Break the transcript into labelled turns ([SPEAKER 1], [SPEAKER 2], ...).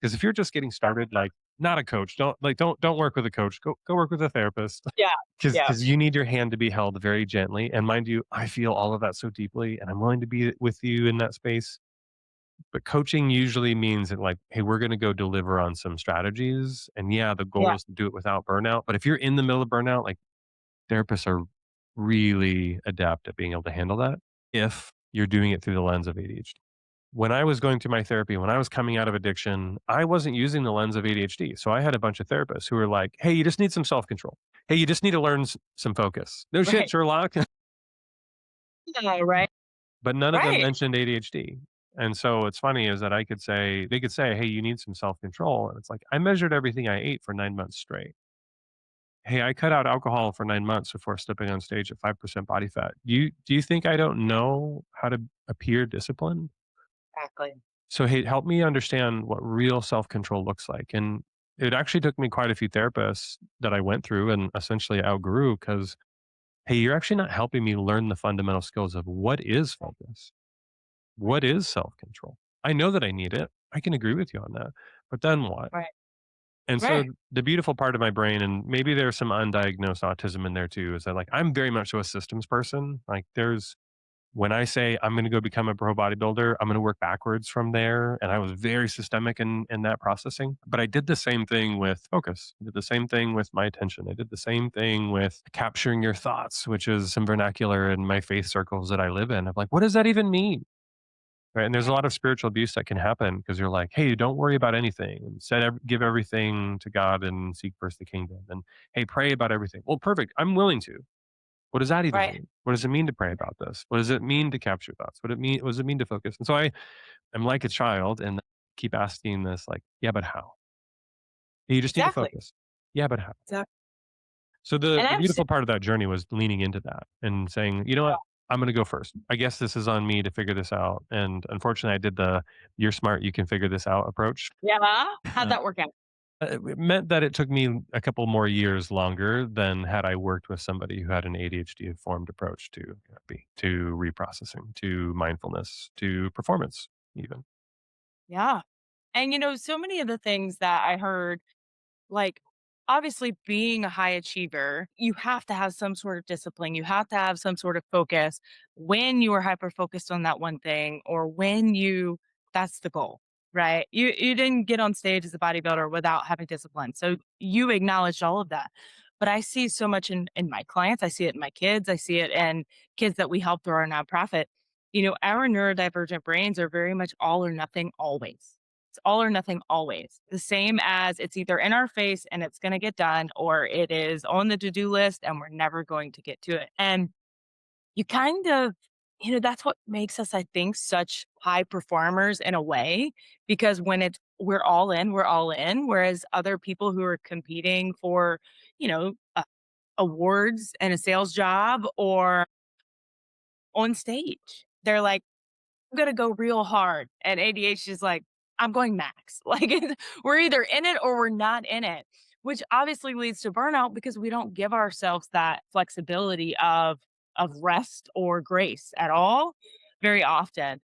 [SPEAKER 1] Because if you're just getting started, like, not a coach, don't work with a coach. Go work with a therapist.
[SPEAKER 2] Yeah. Yeah.
[SPEAKER 1] Because you need your hand to be held very gently. And mind you, I feel all of that so deeply, and I'm willing to be with you in that space. But coaching usually means that, like, hey, we're going to go deliver on some strategies. And yeah, the
[SPEAKER 2] Yeah.
[SPEAKER 1] goal is to do it without burnout. But if you're in the middle of burnout, like, therapists are really adept at being able to handle that if you're doing it through the lens of ADHD. When I was going through my therapy, when I was coming out of addiction, I wasn't using the lens of ADHD. So I had a bunch of therapists who were like, "Hey, you just need some self control. Hey, you just need to learn some focus." No shit,
[SPEAKER 2] Right.
[SPEAKER 1] Sherlock.
[SPEAKER 2] Yeah. Right.
[SPEAKER 1] But none of them
[SPEAKER 2] Right.
[SPEAKER 1] mentioned ADHD. And so what's funny is that they could say, "Hey, you need some self control." And it's like, I measured everything I ate for 9 months straight. Hey, I cut out alcohol for 9 months before stepping on stage at 5% body fat. Do you think I don't know how to appear disciplined?
[SPEAKER 2] Exactly.
[SPEAKER 1] So, hey, help me understand what real self control looks like. And it actually took me quite a few therapists that I went through and essentially outgrew because, hey, you're actually not helping me learn the fundamental skills of what is focus, what is self control. I know that I need it. I can agree with you on that. But then what?
[SPEAKER 2] Right.
[SPEAKER 1] And so
[SPEAKER 2] Right.
[SPEAKER 1] the beautiful part of my brain, and maybe there's some undiagnosed autism in there too, is that, like, I'm very much so a systems person. Like, when I say I'm going to go become a pro bodybuilder, I'm going to work backwards from there. And I was very systemic in that processing. But I did the same thing with focus. I did the same thing with my attention. I did the same thing with capturing your thoughts, which is some vernacular in my faith circles that I live in. I'm like, what does that even mean? Right. And there's a lot of spiritual abuse that can happen because you're like, hey, don't worry about anything. And give everything to God and seek first the kingdom. And hey, pray about everything. Well, perfect. I'm willing to. What does that even
[SPEAKER 2] Right.
[SPEAKER 1] mean? What does it mean to pray about this? What does it mean to capture thoughts? What does it mean to focus? And so I'm like a child and keep asking this, like, yeah, but how? You just need to
[SPEAKER 2] Exactly.
[SPEAKER 1] focus. Yeah, but how?
[SPEAKER 2] Exactly.
[SPEAKER 1] So
[SPEAKER 2] And
[SPEAKER 1] the
[SPEAKER 2] I'm
[SPEAKER 1] beautiful part of that journey was leaning into that and saying, you know what? I'm going to go first. I guess this is on me to figure this out. And unfortunately, I did the "you're smart, you can figure this out" approach.
[SPEAKER 2] yeah. How'd
[SPEAKER 1] Uh,
[SPEAKER 2] that work out?
[SPEAKER 1] it meant that it took me a couple more years longer than had I worked with somebody who had an ADHD informed approach to therapy, to reprocessing, to mindfulness, to performance, even.
[SPEAKER 2] Yeah. And so many of the things that I heard, like, obviously being a high achiever, you have to have some sort of discipline. You have to have some sort of focus when you are hyper focused on that one thing or when that's the goal, right? You didn't get on stage as a bodybuilder without having discipline. So you acknowledged all of that. But I see so much in my clients. I see it in my kids. I see it in kids that we help through our nonprofit. Our neurodivergent brains are very much all or nothing always. It's all or nothing always. The same as it's either in our face and it's going to get done, or it is on the to do list and we're never going to get to it. And you kind of, that's what makes us, I think, such high performers in a way, because when we're all in, we're all in. Whereas other people who are competing for, awards and a sales job or on stage, they're like, I'm gonna go real hard. And ADHD is like, I'm going max. Like we're either in it or we're not in it, which obviously leads to burnout because we don't give ourselves that flexibility of rest or grace at all very often.